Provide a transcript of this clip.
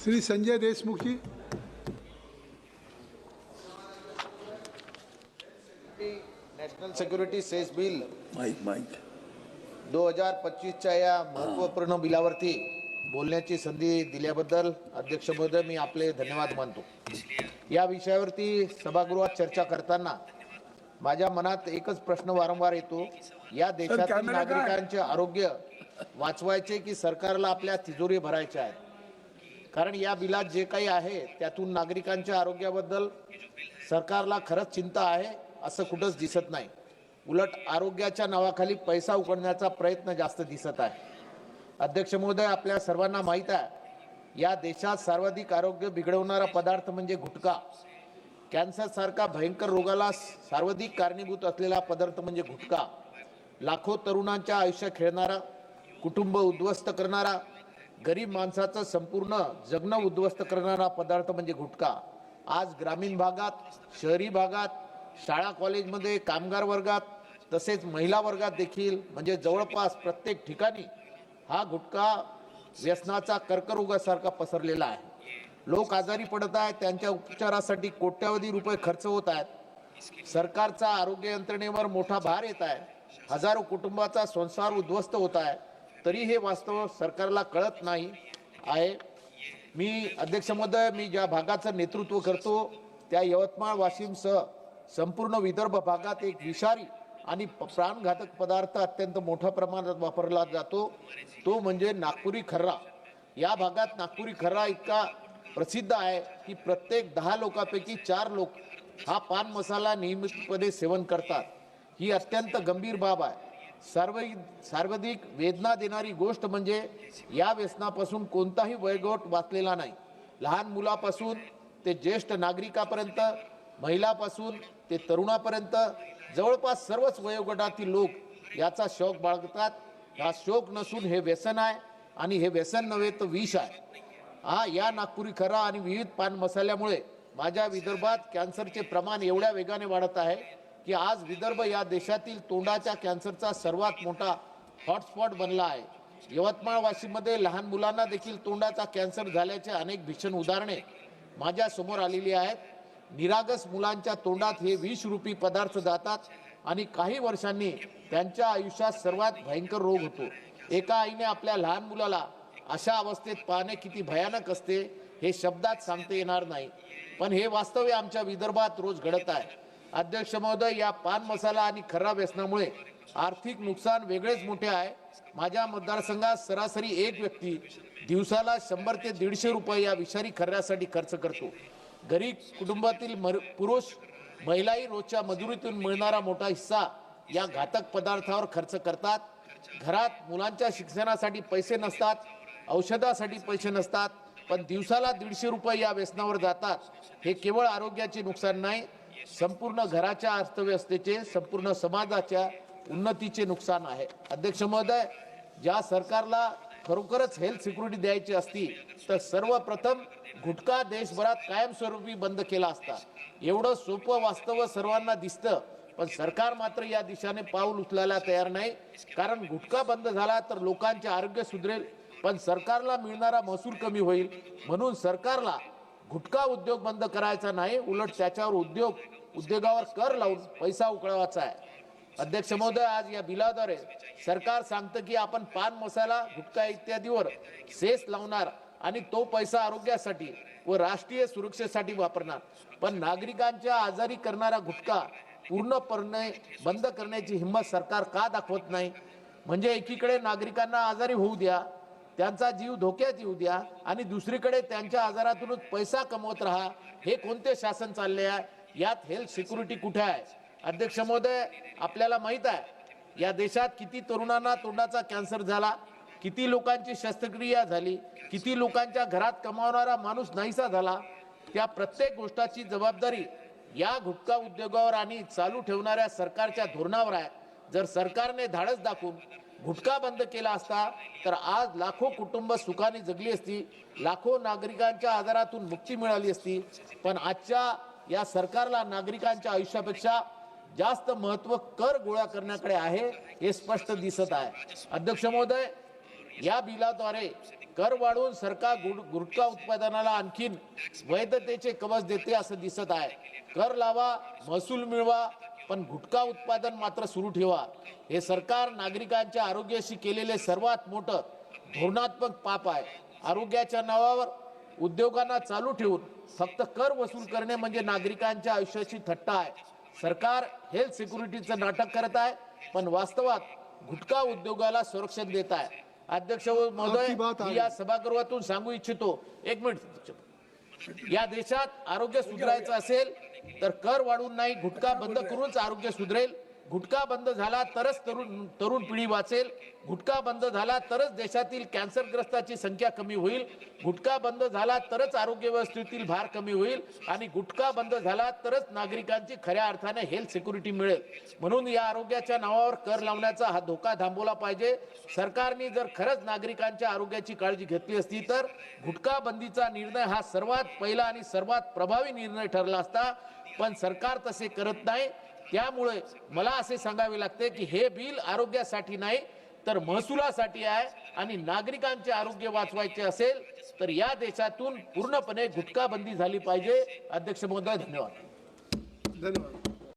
श्री संजय देशमुखी। National security cess bill माईक 2025च्या या महत्त्वपूर्ण बिलावरती बोलण्याची संधी दिल्याबद्दल अध्यक्ष महोदय मी आपले धन्यवाद मानतो। या विषयावरती सभागृहात चर्चा करताना माझ्या मनात एकच प्रश्न वारंवार येतो, या देशातील नागरिकांचे आरोग्य वाचवायचे की सरकारला आपल्या तिजोरी भरायच्या आहेत? कारण या बिलात जे काही आहे त्यातून नागरिकांच्या आरोग्याबद्दल सरकारला खरंच चिंता आहे असं कुठंच दिसत नाही। उलट आरोग्याच्या नावाखाली पैसा उकळण्याचा प्रयत्न जास्त दिसत आहे। अध्यक्ष महोदय, आपल्या सर्वांना माहीत आहे, या देशात सर्वाधिक आरोग्य बिघडवणारा पदार्थ म्हणजे गुटखा। कॅन्सर सारखा भयंकर रोगाला सर्वाधिक कारणीभूत असलेला पदार्थ म्हणजे गुटखा। लाखो तरुणांच्या आयुष्य खेळणारा, कुटुंब उद्ध्वस्त करणारा, गरीब माणसाचं संपूर्ण जगणं उद्ध्वस्त करणारा पदार्थ म्हणजे गुटखा। आज ग्रामीण भागात, शहरी भागात, शाळा कॉलेजमध्ये, कामगार वर्गात तसेच महिला वर्गात देखील म्हणजे जवळपास प्रत्येक ठिकाणी हा गुटखा व्यसनाचा कर्करोगासारखा पसरलेला आहे। लोक आजारी पडत आहेत, त्यांच्या उपचारासाठी कोट्यवधी रुपये खर्च होत आहेत। सरकारचा आरोग्य यंत्रणेवर मोठा भार येत आहे। हजारो कुटुंबाचा संसार उद्ध्वस्त होत आहे, तरी हे वास्तव सरकारला कळत नाही आहे। मी अध्यक्ष महोदय, मी ज्या भागाचं नेतृत्व करतो त्या यवतमाळ वाशिमसह संपूर्ण विदर्भ भागात एक विषारी आणि प्राणघातक पदार्थ अत्यंत मोठ्या प्रमाणात वापरला जातो, तो म्हणजे नागपुरी खर्रा। या भागात नागपुरी खर्रा इतका प्रसिद्ध आहे की प्रत्येक 10 लोकांपैकी 4 लोक हा पान मसाला नियमितपणे सेवन करतात। ही अत्यंत गंभीर बाब आहे। सर्वाधिक वेदना देणारी गोष्ट म्हणजे या व्यसनापासून कोणताही वयोगट वाचलेला नाही। लहान मुलापासून ते ज्येष्ठ नागरिकापर्यंत, महिलापासून ते तरुणापर्यंत जवळपास सर्वच वयोगटातील लोक याचा शौक बाळगतात। हा शौक नसून हे व्यसन आहे आणि हे व्यसन नव्हे तर विष आहे। या नागपुरी खर्रा आणि विविध पान मसाल्यामुळे माझ्या विदर्भात कॅन्सरचे प्रमाण एवढ्या वेगाने वाढत आहे की आज विदर्भ या देशातील तोंडाच्या कॅन्सरचा सर्वात मोठा हॉटस्पॉट बनला आहे। यवतमाळ वाशिममध्ये लहान मुलांना देखील तोंडाचा कॅन्सर झाल्याचे अनेक भीषण उदाहरणे माझ्या समोर आलेली आहेत। निरागस मुलांच्या तोंडात हे विषरूपी पदार्थ जातात आणि काही वर्षांनी त्यांच्या आयुष्यात सर्वात भयंकर रोग होतो। एका आईने आपल्या लहान मुलाला अशा अवस्थेत पाहणे किती भयानक असते हे शब्दात सांगता येणार नाही, पण हे वास्तव आमच्या विदर्भात रोज घडत आहे। अध्यक्ष महोदय, या पान मसाला आणि खर्रा व्यसनामुळे आर्थिक नुकसान वेगळेच मोठे आहे। माझ्या मतदारसंघात सरासरी एक व्यक्ती दिवसाला 100 ते 150 रुपये या विषारी खर्ऱ्यासाठी खर्च करतो। गरीब कुटुंबातील पुरुष महिलाही रोजच्या मजुरीतून मिळणारा मोठा हिस्सा या घातक पदार्थावर खर्च करतात। घरात मुलांच्या शिक्षणासाठी पैसे नसतात, औषधासाठी पैसे नसतात, पण दिवसाला 150 रुपये या व्यसनावर जातात। हे केवळ आरोग्याचे नुकसान नाही, संपूर्ण घराच्या अर्थव्यवस्थेचे, संपूर्ण समाजाच्या उन्नतीचे नुकसान आहे। अध्यक्ष महोदय, ज्या सरकारला खरोखरच हेल्थ सिक्युरिटी द्यायची असती तर सर्वप्रथम गुटखा देशभरात कायमस्वरूपी बंद केला असता। एवढं सोपं वास्तव सर्वांना दिसतं, पण सरकार मात्र या दिशेने पाऊल उचलायला तयार नाही। कारण गुटखा बंद झाला तर लोकांचे आरोग्य सुधरेल, पण सरकारला मिळणारा महसूल कमी होईल। म्हणून सरकारला गुटखा उद्योग बंद करायचा नाही, उलट त्याच्यावर उद्योगावर कर लावून पैसा उकळवायचा आहे। अध्यक्ष महोदय, आज या बिलाद्वारे सरकार सांगतं की आपण पान मसाला, गुटखा इत्यादीवर सेस लावणार आणि तो पैसा आरोग्यासाठी व राष्ट्रीय सुरक्षेसाठी वापरणार, पण नागरिकांच्या आजारी करणारा गुटखा पूर्णपणे बंद करण्याची हिंमत सरकार का दाखवत नाही? म्हणजे एकीकडे नागरिकांना आजारी होऊ द्या, त्यांचा जीव धोक्यात येऊ द्या आणि दुसरीकडे त्यांच्या आजारातूनच पैसा कमवत राहा, हे कोणते शासन चालले आहे? यात हेल्थ सिक्युरिटी कुठे आहे? अध्यक्ष महोदय, आपल्याला माहित आहे या देशात किती तरुणांना तोंडाचा कॅन्सर झाला, किती लोकांची शस्त्रक्रिया झाली, किती लोकांच्या घरात कमावणारा माणूस नाहीसा झाला। त्या प्रत्येक गोष्टीची जबाबदारी या गुटखा उद्योगावर आणि चालू ठेवणाऱ्या सरकारच्या धोरणावर आहे। जर सरकारने धाडस दाखवून गुटखा बंद केला असता तर आज लाखो कुटुंब सुखाने जगली असती, लाखो नागरिकांच्या आजारातून मुक्ती मिळाली असती। पण आजच्या या सरकारला नागरिकांच्या आयुष्यापेक्षा जास्त महत्त्व कर गोळा करण्याकडे आहे, हे स्पष्ट दिसत आहे। अध्यक्ष महोदय, या बिलाद्वारे कर वाढवून सरकार गुटखा उत्पादनाला आणखीन वैधतेचे कवच देते असं दिसत आहे. कर लावा, महसूल मिळवा, पण गुटखा उत्पादन मात्र सुरू ठेवा. हे सरकार नागरिकांच्या आरोग्याशी केलेले सर्वात मोठं धोरणात्मक पाप आहे. आरोग्याच्या नावावर उद्योगांना चालू ठेवून फक्त कर वसूल करणे म्हणजे नागरिकांच्या आयुष्याची थट्टा आहे. सरकार हेल्थ सिक्युरिटीचं नाटक करत आहे, पण वास्तवात गुटखा उद्योगाला संरक्षण देत आहे. अध्यक्ष महोदय, मी या सभागृहातून सांगू इच्छितो, एक मिनिट, या देशात आरोग्य सुधारायचं असेल तर कर वाढवून नाही, गुटखा बंद करूनच आरोग्य सुधरेल. गुटखा बंद झाला तरच तरुण पिढी वाचेल. गुटखा बंद झाला तरच देशातील कॅन्सरग्रस्ताची संख्या कमी होईल. गुटखा बंद झाला तरच आरोग्य व्यवस्थेतील भार कमी होईल आणि गुटखा बंद झाला तरच नागरिकांची खऱ्या अर्थाने हेल्थ सिक्युरिटी मिळेल. म्हणून या आरोग्याच्या नावावर कर लावण्याचा हा धोका थांबवला पाहिजे. सरकारने जर खरंच नागरिकांच्या आरोग्याची काळजी घेतली असती तर गुटखा बंदीचा निर्णय हा सर्वात पहिला आणि सर्वात प्रभावी निर्णय ठरला असता, पण सरकार तसे करत नाही. त्यामुळे मला असे सांगावे लागते की हे बिल आरोग्यासाठी नाही तर महसुलासाठी आहे आणि नागरिकांचे आरोग्य वाचवायचे असेल तर या देशातून पूर्णपणे गुटखा बंदी झाली पाहिजे. अध्यक्ष महोदय, धन्यवाद.